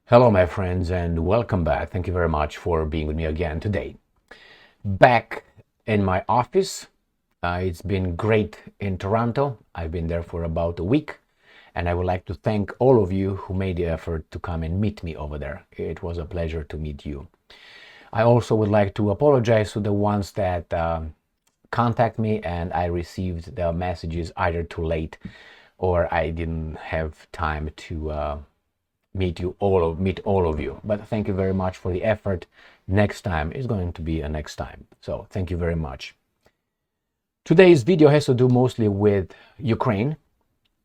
Hello, my friends, and welcome back. Thank you very much for being with me again today. Back in my office. It's been great in Toronto. I've been there for about a week, and I would like to thank all of you who made the effort to come and meet me over there. It was a pleasure to meet you. I also would like to apologize to the ones that contact me and I received the messages either too late or I didn't have time to meet all of you. But thank you very much for the effort. Next time is going to be a next time. So thank you very much. Today's video has to do mostly with Ukraine,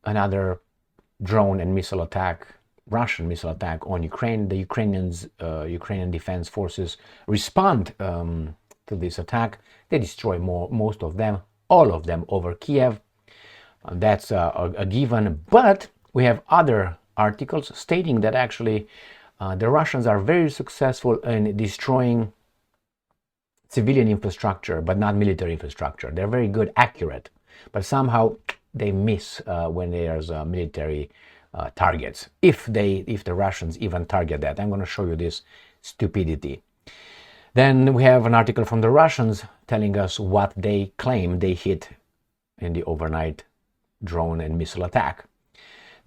another drone and missile attack, Russian missile attack on Ukraine. The Ukrainian defense forces respond to this attack. They destroy most of them, all of them over Kiev. That's a given. But we have other articles stating that actually the Russians are very successful in destroying civilian infrastructure, but not military infrastructure. They're very good, accurate, but somehow they miss when there's military targets. If the Russians even target that, I'm going to show you this stupidity. Then we have an article from the Russians telling us what they claim they hit in the overnight drone and missile attack.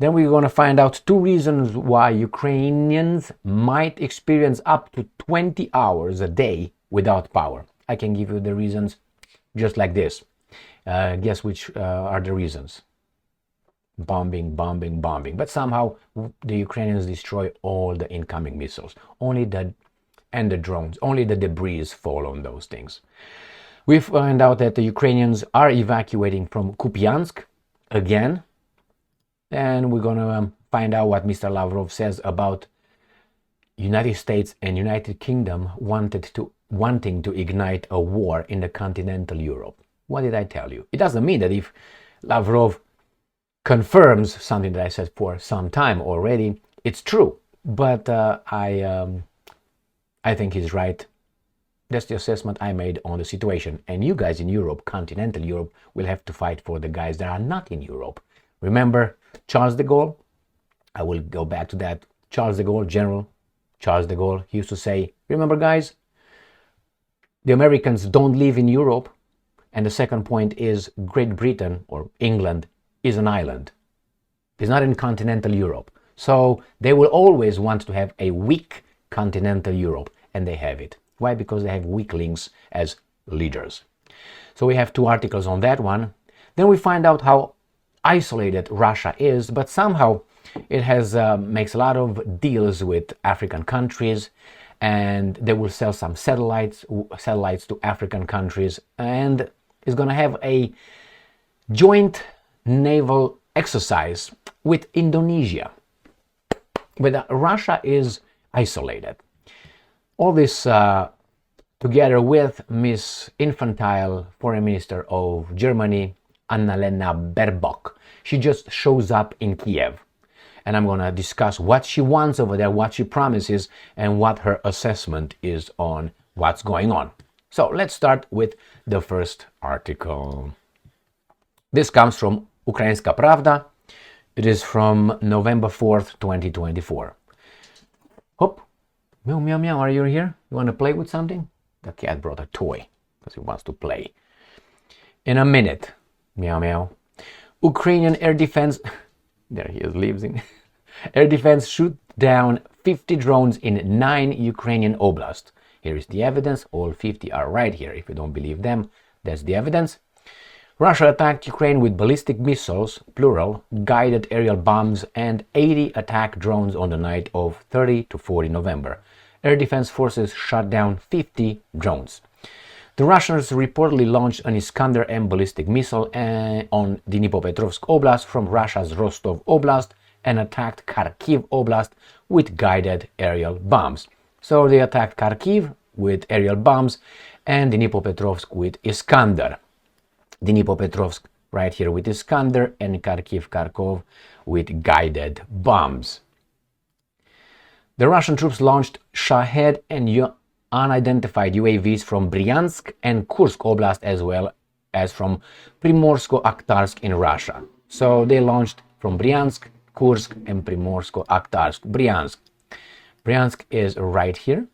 Then we're going to find out two reasons why Ukrainians might experience up to 20 hours a day without power. I can give you the reasons just like this. Guess which are the reasons? Bombing. But somehow the Ukrainians destroy all the incoming missiles. Only the drones, only the debris fall on those things. We find out that the Ukrainians are evacuating from Kupiansk again. And we're going to find out what Mr. Lavrov says about United States and United Kingdom wanting to ignite a war in the continental Europe. What did I tell you? It doesn't mean that if Lavrov confirms something that I said for some time already, it's true. But I think he's right. That's the assessment I made on the situation. And you guys in Europe, continental Europe, will have to fight for the guys that are not in Europe. Remember Charles de Gaulle? I will go back to that. Charles de Gaulle, General Charles de Gaulle, he used to say, remember guys, the Americans don't live in Europe. And the second point is Great Britain or England is an island. It's not in continental Europe. So they will always want to have a weak continental Europe, and they have it. Why? Because they have weaklings as leaders. So we have two articles on that one. Then we find out how isolated Russia is, but somehow it has makes a lot of deals with African countries, and they will sell some satellites to African countries, and is going to have a joint naval exercise with Indonesia. But Russia is isolated. All this together with Miss Infantile Foreign Minister of Germany, Annalena Baerbock. She just shows up in Kiev, and I'm going to discuss what she wants over there, what she promises, and what her assessment is on what's going on. So let's start with the first article. This comes from Ukrainska Pravda. It is from November 4th, 2024. Hop, meow, meow, meow, are you here? You want to play with something? The cat brought a toy because he wants to play. In a minute. Meow, meow. Ukrainian air defense, there he is, lives in. Air defense shoot down 50 drones in 9 Ukrainian oblasts. Here is the evidence. All 50 are right here. If you don't believe them, that's the evidence. Russia attacked Ukraine with ballistic missiles, plural, guided aerial bombs, and 80 attack drones on the night of 30 to 40 November. Air defense forces shot down 50 drones. The Russians reportedly launched an Iskander-M ballistic missile on Dnipropetrovsk Oblast from Russia's Rostov Oblast and attacked Kharkiv Oblast with guided aerial bombs. So they attacked Kharkiv with aerial bombs and Dnipropetrovsk with Iskander. Dnipropetrovsk right here with Iskander and Kharkiv with guided bombs. The Russian troops launched Shahed and unidentified UAVs from Bryansk and Kursk Oblast as well as from Primorsko-Akhtarsk in Russia. So they launched from Bryansk, Kursk and Primorsko-Akhtarsk. Bryansk. Bryansk is right here.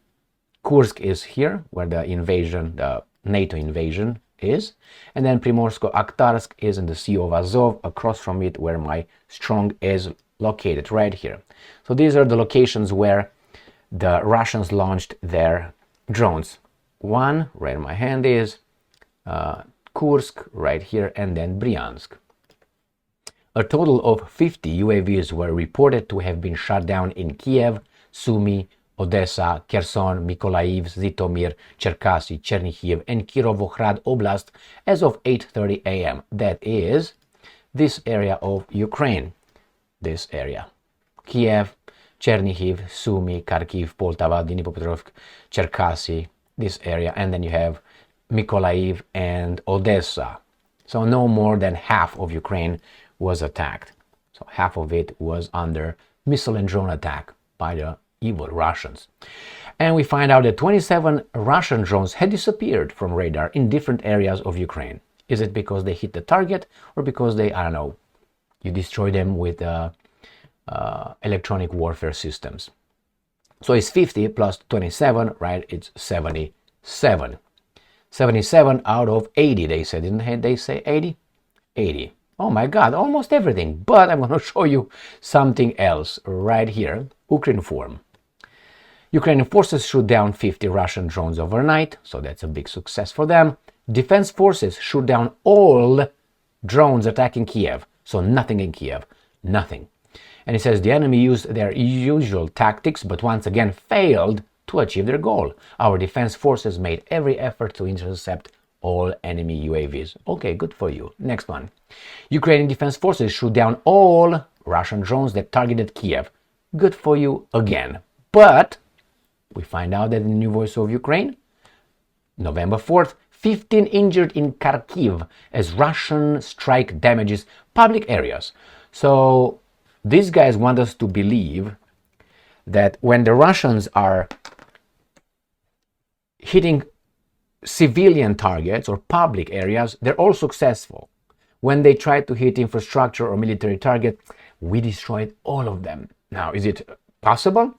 Kursk is here, where the invasion, the NATO invasion is. And then Primorsko-Akhtarsk is in the Sea of Azov, across from it where my strong is located, right here. So these are the locations where the Russians launched their drones. One, right in my hand, is Kursk, right here, and then Bryansk. A total of 50 UAVs were reported to have been shot down in Kiev, Sumy, Odessa, Kherson, Mykolaiv, Zhytomyr, Cherkasy, Chernihiv, and Kirovohrad Oblast as of 8:30 a.m. That is this area of Ukraine. This area. Kiev, Chernihiv, Sumy, Kharkiv, Poltava, Dnipropetrovsk, Cherkasy, this area, and then you have Mykolaiv and Odessa. So no more than half of Ukraine was attacked. So half of it was under missile and drone attack by the evil Russians. And we find out that 27 Russian drones had disappeared from radar in different areas of Ukraine. Is it because they hit the target, or because they, I don't know, you destroy them with electronic warfare systems? So it's 50 plus 27, right? It's 77. 77 out of 80, they said. Didn't they say 80? 80. Oh my God, almost everything. But I'm going to show you something else right here. Ukrinform. Ukrainian forces shoot down 50 Russian drones overnight, so that's a big success for them. Defense forces shoot down all drones attacking Kiev, so nothing in Kiev, nothing. And it says the enemy used their usual tactics, but once again failed to achieve their goal. Our defense forces made every effort to intercept all enemy UAVs. Okay, good for you. Next one. Ukrainian defense forces shoot down all Russian drones that targeted Kiev. Good for you again. But we find out that in the New Voice of Ukraine, November 4th, 15 injured in Kharkiv as Russian strike damages public areas. So these guys want us to believe that when the Russians are hitting civilian targets or public areas, they're all successful. When they try to hit infrastructure or military targets, we destroyed all of them. Now, is it possible?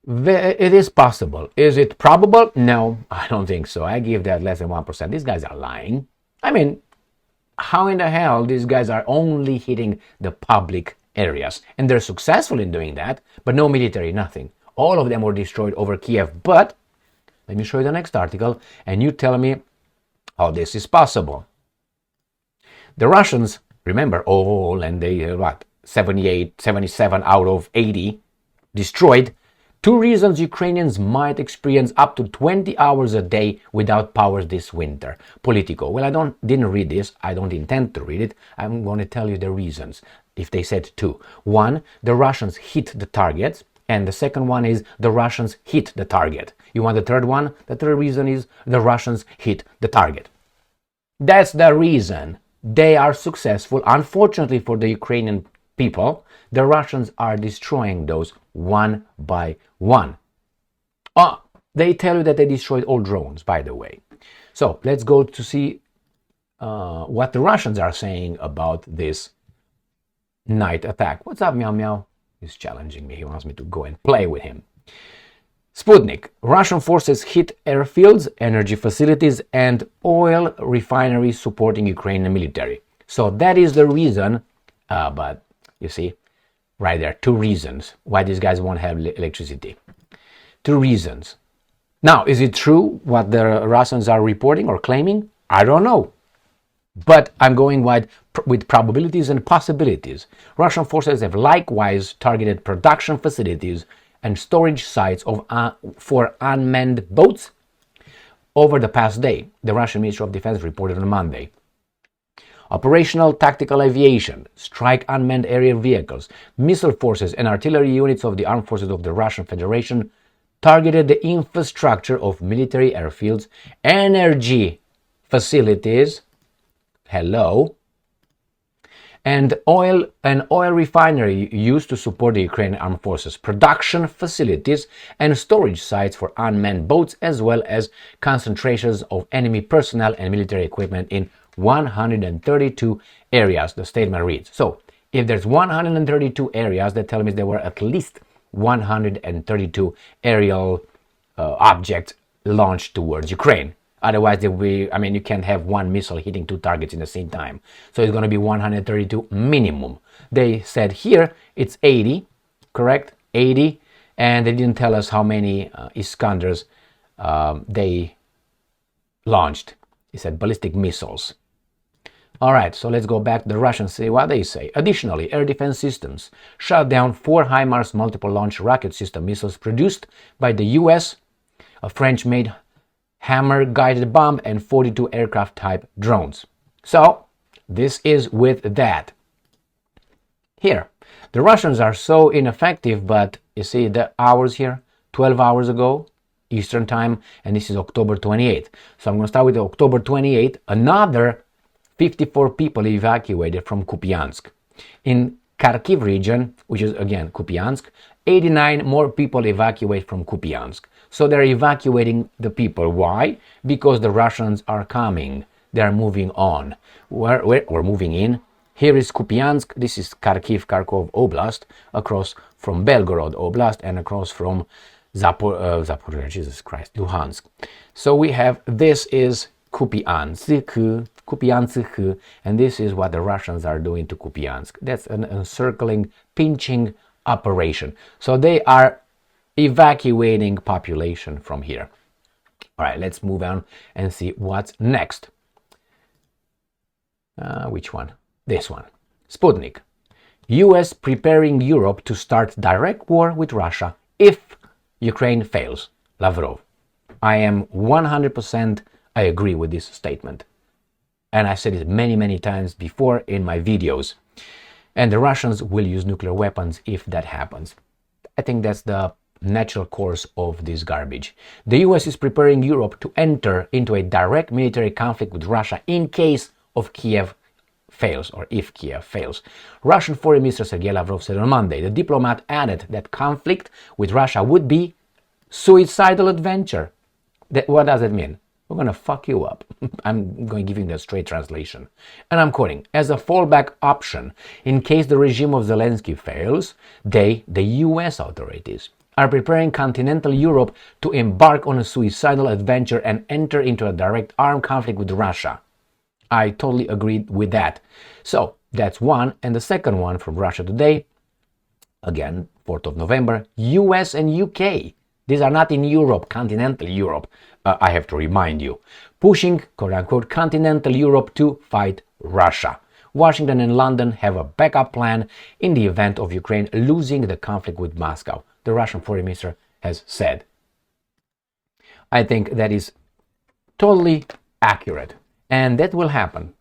It is possible. Is it probable? No, I don't think so. I give that less than 1%. These guys are lying. I mean, how in the hell these guys are only hitting the public areas? And they're successful in doing that, but no military, nothing. All of them were destroyed over Kiev. But let me show you the next article, and you tell me how this is possible. The Russians, remember, all, and they, 78, 77 out of 80 destroyed. Two reasons Ukrainians might experience up to 20 hours a day without power this winter. Politico. Well, I didn't read this. I don't intend to read it. I'm going to tell you the reasons, if they said two. One, the Russians hit the targets. And the second one is the Russians hit the target. You want the third one? The third reason is the Russians hit the target. That's the reason they are successful. Unfortunately for the Ukrainian people, the Russians are destroying those one by one. They tell you that they destroyed all drones, by the way. So let's go to see what the Russians are saying about this night attack. What's up, Meow Meow? He's challenging me. He wants me to go and play with him. Sputnik. Russian forces hit airfields, energy facilities, and oil refineries supporting Ukrainian military. So that is the reason, but you see, right there, two reasons why these guys won't have electricity. Two reasons. Now, is it true what the Russians are reporting or claiming? I don't know. But I'm going with probabilities and possibilities. Russian forces have likewise targeted production facilities and storage sites for unmanned boats over the past day, the Russian Ministry of Defense reported on Monday. Operational tactical aviation, strike unmanned aerial vehicles, missile forces and artillery units of the armed forces of the Russian Federation targeted the infrastructure of military airfields, energy facilities, and an oil refinery used to support the Ukrainian armed forces, production facilities and storage sites for unmanned boats, as well as concentrations of enemy personnel and military equipment in 132 areas, the statement reads. So if there's 132 areas, that tells me there were at least 132 aerial objects launched towards Ukraine. Otherwise, there will be, I mean, you can't have one missile hitting two targets in the same time. So it's going to be 132 minimum. They said here it's 80, correct? 80. And they didn't tell us how many Iskanders they launched. He said ballistic missiles. All right, so let's go back to the Russians. See what they say. Additionally, air defense systems shot down 4 HIMARS multiple launch rocket system missiles produced by the US, a French-made Hammer guided bomb, and 42 aircraft type drones. So this is with that. Here, the Russians are so ineffective, but you see the hours here, 12 hours ago, Eastern time, and this is October 28th. So I'm going to start with October 28th. Another 54 people evacuated from Kupiansk. In Kharkiv region, which is again Kupiansk, 89 more people evacuate from Kupiansk. So they're evacuating the people. Why? Because the Russians are coming. They're moving on. We're moving in. Here is Kupiansk. This is Kharkov Oblast, across from Belgorod Oblast and across from Zaporizhzhia, Jesus Christ, Luhansk. So we have, this is Kupiansk, and this is what the Russians are doing to Kupiansk. That's an encircling, pinching operation. So they are evacuating population from here. All right, let's move on and see what's next. Which one? This one. Sputnik. US preparing Europe to start direct war with Russia if Ukraine fails. Lavrov. I am 100% I agree with this statement. And I said it many, many times before in my videos. And the Russians will use nuclear weapons if that happens. I think that's the natural course of this garbage. The US is preparing Europe to enter into a direct military conflict with Russia in case of Kiev fails, or if Kiev fails. Russian Foreign Minister Sergei Lavrov said on Monday. The diplomat added that conflict with Russia would be suicidal adventure. What does it mean? We're going to fuck you up. I'm going to give you the straight translation. And I'm quoting, as a fallback option, in case the regime of Zelensky fails, they, the US authorities, are preparing continental Europe to embark on a suicidal adventure and enter into a direct armed conflict with Russia. I totally agree with that. So that's one. And the second one from Russia Today, again, 4th of November, US and UK. These are not in Europe, continental Europe, I have to remind you. Pushing, quote-unquote, continental Europe to fight Russia. Washington and London have a backup plan in the event of Ukraine losing the conflict with Moscow, the Russian foreign minister has said. I think that is totally accurate. And that will happen.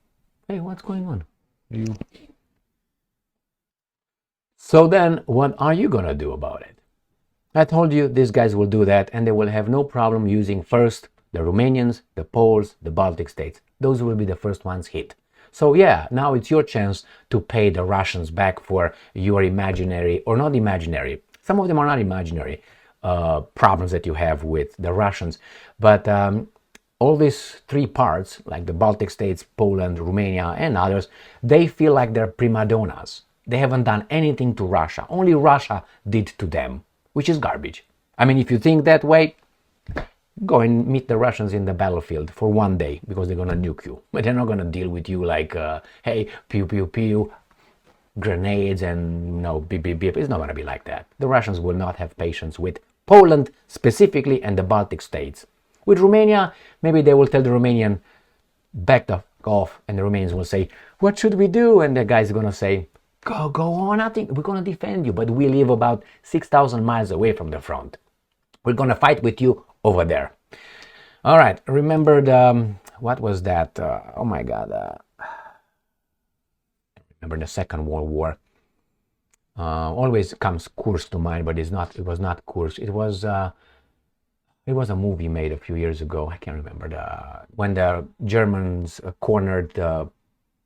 Hey, what's going on? So then, what are you going to do about it? I told you these guys will do that, and they will have no problem using first the Romanians, the Poles, the Baltic states. Those will be the first ones hit. So yeah, now it's your chance to pay the Russians back for your imaginary, or not imaginary, some of them are not imaginary, problems that you have with the Russians. But all these three parts, like the Baltic states, Poland, Romania, and others, they feel like they're prima donnas. They haven't done anything to Russia. Only Russia did to them, which is garbage. I mean, if you think that way, go and meet the Russians in the battlefield for one day, because they're going to nuke you. But they're not going to deal with you like, hey, pew, pew, pew, grenades and no, beep, beep, beep. It's not going to be like that. The Russians will not have patience with Poland specifically and the Baltic states. With Romania, maybe they will tell the Romanian, back the off, and the Romanians will say, what should we do? And the guy's going to say, go on, I think we're going to defend you, but we live about 6,000 miles away from the front. We're going to fight with you over there. All right, remember the, what was that? Oh my God. Remember the Second World War. Always comes Kursk to mind, but it was not Kursk. It was a movie made a few years ago. I can't remember when the Germans cornered the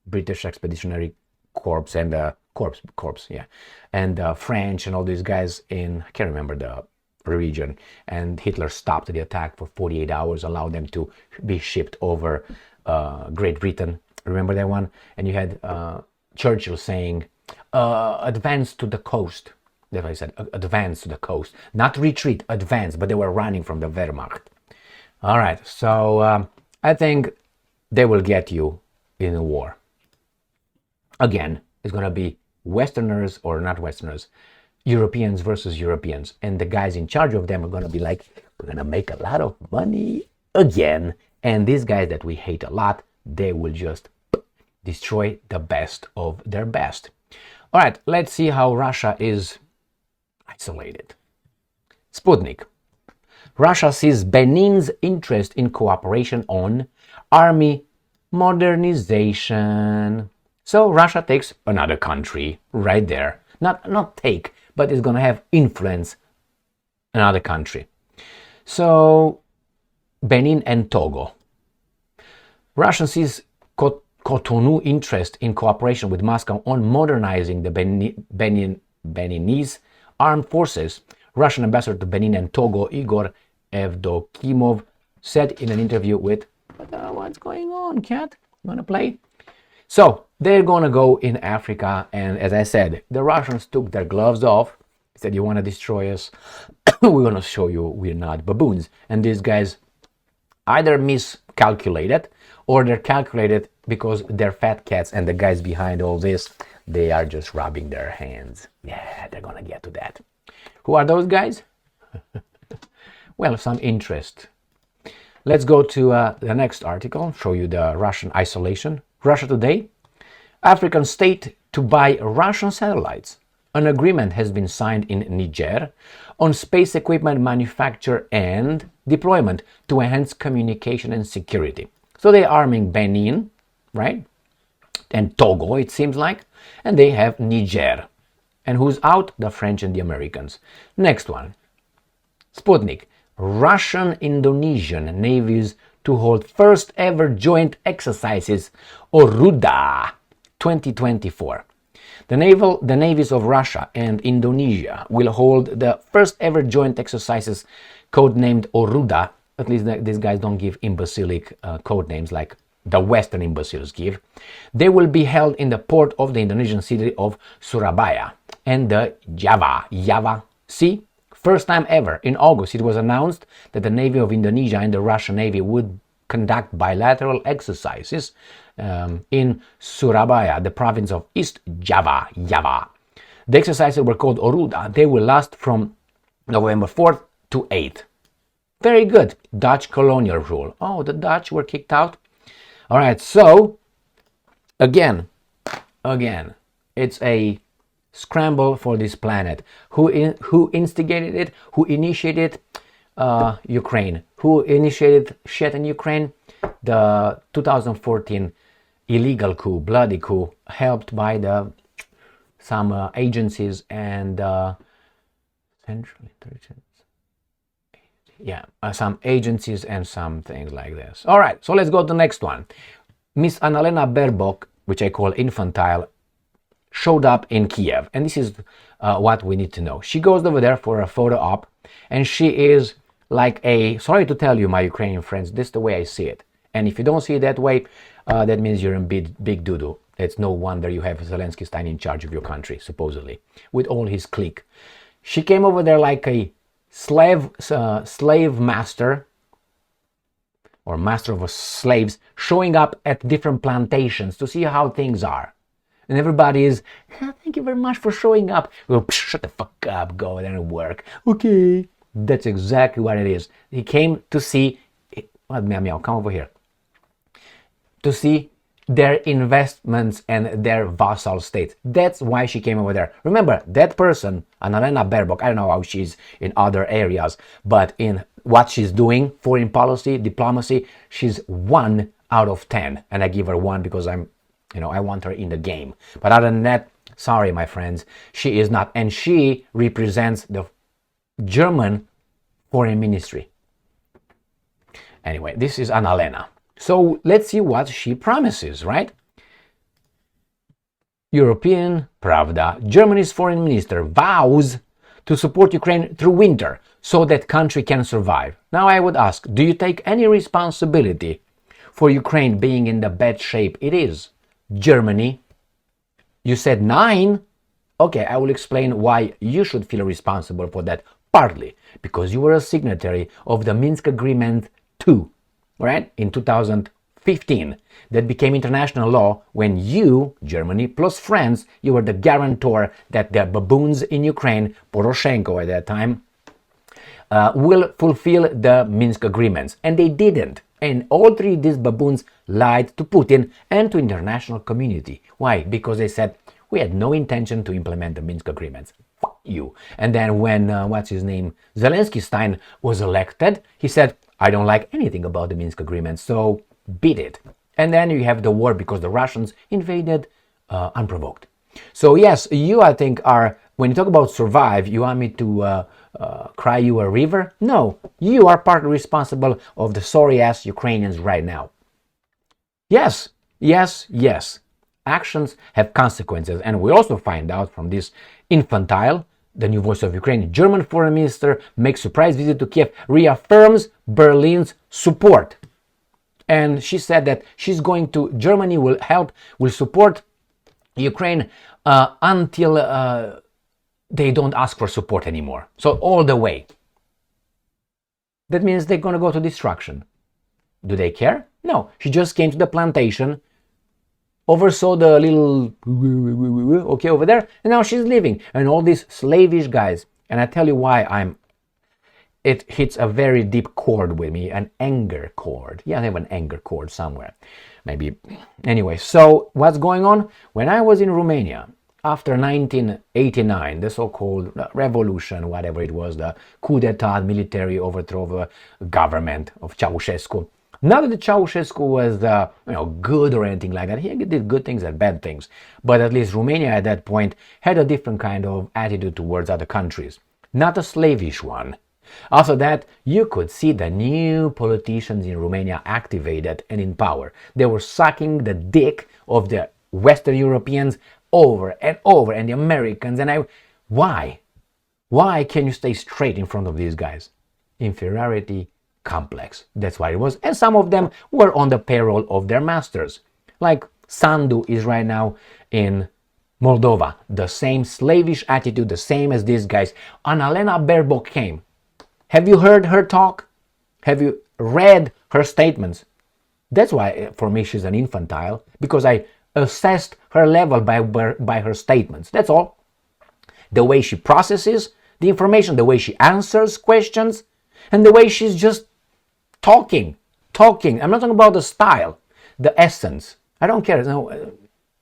British Expeditionary Corps and the corps, yeah, and French and all these guys in, I can't remember the region, and Hitler stopped the attack for 48 hours, allowed them to be shipped over Great Britain. Remember that one? And you had Churchill saying, advance to the coast. That's why I said advance to the coast. Not retreat, advance, but they were running from the Wehrmacht. All right, so I think they will get you in a war. Again, it's going to be Westerners or not Westerners, Europeans versus Europeans. And the guys in charge of them are going to be like, we're going to make a lot of money again. And these guys that we hate a lot, they will just destroy the best of their best. All right, let's see how Russia is isolated. Sputnik. Russia sees Benin's interest in cooperation on army modernization. So Russia takes another country right there. Not take, but it's going to have influence another country. So Benin and Togo. Russia sees Cotonou interest in cooperation with Moscow on modernizing the Beninese armed forces. Russian ambassador to Benin and Togo, Igor Evdokimov, said in an interview with, what's going on, cat? You want to play? So they're going to go in Africa, and as I said, the Russians took their gloves off, said, you want to destroy us? We're going to show you we're not baboons. And these guys either miscalculated or they're calculated because they're fat cats, and the guys behind all this, they are just rubbing their hands. Yeah, they're going to get to that. Who are those guys? Well, some interest. Let's go to the next article, show you the Russian isolation. Russia Today. African state to buy Russian satellites. An agreement has been signed in Niger on space equipment manufacture and deployment to enhance communication and security. So they're arming Benin, right? And Togo, it seems like. And they have Niger. And who's out? The French and the Americans. Next one. Sputnik. Russian-Indonesian navies to hold first ever joint exercises, Orruda 2024. The navies of Russia and Indonesia will hold the first ever joint exercises, codenamed Orruda. At least these guys don't give imbecilic code names like the Western imbeciles give. They will be held in the port of the Indonesian city of Surabaya and the Java Sea. First time ever. In August, it was announced that the Navy of Indonesia and the Russian Navy would conduct bilateral exercises in Surabaya, the province of East Java. The exercises were called Orruda. They will last from November 4th to 8th. Very good. Dutch colonial rule. Oh, the Dutch were kicked out. All right, so again, it's a scramble for this planet. Who instigated it? Who initiated Ukraine? Who initiated shit in Ukraine? The 2014 illegal coup, bloody coup, helped by some agencies and Central Intelligence. Yeah, some agencies and some things like this. All right, so let's go to the next one. Miss Annalena Baerbock, which I call infantile, showed up in Kiev, and this is what we need to know. She goes over there for a photo op, and she is like a, sorry to tell you, my Ukrainian friends, this is the way I see it. And if you don't see it that way, that means you're in big doo-doo. It's no wonder you have Zelensky standing in charge of your country, supposedly, with all his clique. She came over there like a slave master, or master of slaves, showing up at different plantations to see how things are. And everybody is, thank you very much for showing up. Well, shut the fuck up, go there and work. Okay. That's exactly what it is. He came to see, meow, come over here. To see their investments and their vassal states. That's why she came over there. Remember, that person, Annalena Baerbock, I don't know how she's in other areas, but in what she's doing, foreign policy, diplomacy, she's 1 out of 10. And I give her 1 because I want her in the game. But other than that, sorry, my friends, she is not. And she represents the German foreign ministry. Anyway, this is Annalena. So let's see what she promises, right? European Pravda. Germany's foreign minister vows to support Ukraine through winter so that country can survive. Now I would ask, do you take any responsibility for Ukraine being in the bad shape it is? Germany, you said 9 Okay, I will explain why you should feel responsible for that, partly because you were a signatory of the Minsk Agreement 2, right, in 2015, that became international law when you, Germany, plus France, you were the guarantor that the baboons in Ukraine, Poroshenko at that time, will fulfill the Minsk agreements. And they didn't. And all three of these baboons lied to Putin and to international community. Why? Because they said, we had no intention to implement the Minsk agreements. Fuck you. And then when, Zelensky Stein was elected, he said, I don't like anything about the Minsk agreements, so beat it. And then you have the war because the Russians invaded unprovoked. So yes, you, I think, are, when you talk about survive, you want me to cry you a river? No, you are partly responsible of the sorry-ass Ukrainians right now. Yes, yes, yes. Actions have consequences. And we also find out from this infantile, the new voice of Ukraine, German foreign minister makes surprise visit to Kiev, reaffirms Berlin's support. And she said that she's going to, Germany will support Ukraine until they don't ask for support anymore. So all the way. That means they're going to go to destruction. Do they care? No. She just came to the plantation, oversaw the little okay over there, and now she's leaving. And all these slavish guys. And I tell you why it hits a very deep chord with me, an anger chord. Yeah, I have an anger chord somewhere. Maybe. Anyway, so what's going on? When I was in Romania, after 1989, the so-called revolution, whatever it was, the coup d'etat, military overthrow of the government of Ceausescu. Not that Ceausescu was good or anything like that. He did good things and bad things. But at least Romania at that point had a different kind of attitude towards other countries. Not a slavish one. After that, you could see the new politicians in Romania activated and in power. They were sucking the dick of the Western Europeans over and over, and the Americans, and why? Why can you stay straight in front of these guys? Inferiority complex. That's why it was. And some of them were on the payroll of their masters. Like Sandu is right now in Moldova. The same slavish attitude, the same as these guys. Annalena Baerbock came. Have you heard her talk? Have you read her statements? That's why, for me, she's an infantile, because I assessed her level by her statements. That's all. The way she processes the information, the way she answers questions, and the way she's just talking. I'm not talking about the style, the essence. I don't care. No,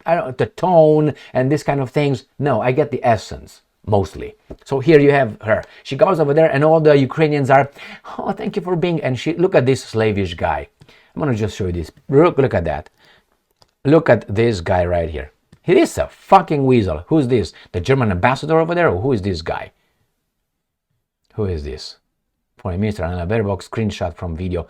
the tone and this kind of things. No, I get the essence. Mostly. So here you have her. She goes over there and all the Ukrainians are, oh, thank you for being, and she, look at this slavish guy. I'm going to just show you this. Look at that. Look at this guy right here. He is a fucking weasel. Who's this? The German ambassador over there? Or who is this guy? Who is this? Foreign Minister Annalena Baerbock, screenshot from video.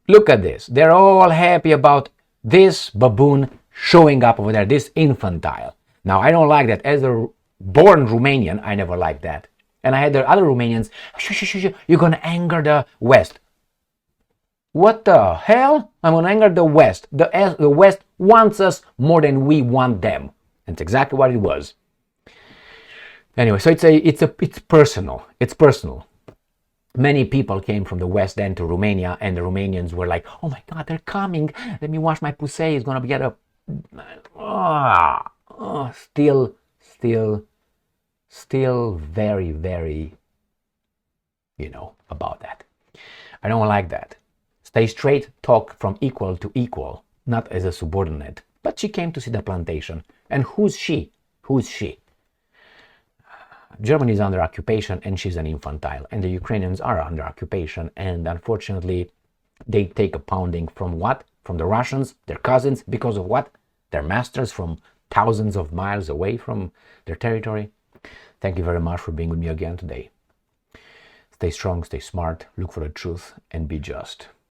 Look at this. They're all happy about this baboon showing up over there, this infantile. Now, I don't like that. As a born Romanian, I never liked that. And I had the other Romanians, you're going to anger the West. What the hell? I'm going to anger the West. The West wants us more than we want them. That's exactly what it was. Anyway, so it's personal. It's personal. Many people came from the West then to Romania, and the Romanians were like, oh my God, they're coming. Let me wash my pussy. It's going to get a... Still very, very, about that. I don't like that. Stay straight, talk from equal to equal, not as a subordinate. But she came to see the plantation. And who's she? Who's she? Germany is under occupation and she's an infantile. And the Ukrainians are under occupation. And unfortunately, they take a pounding from what? From the Russians, their cousins, because of what? Their masters from thousands of miles away from their territory. Thank you very much for being with me again today. Stay strong, stay smart, look for the truth, and be just.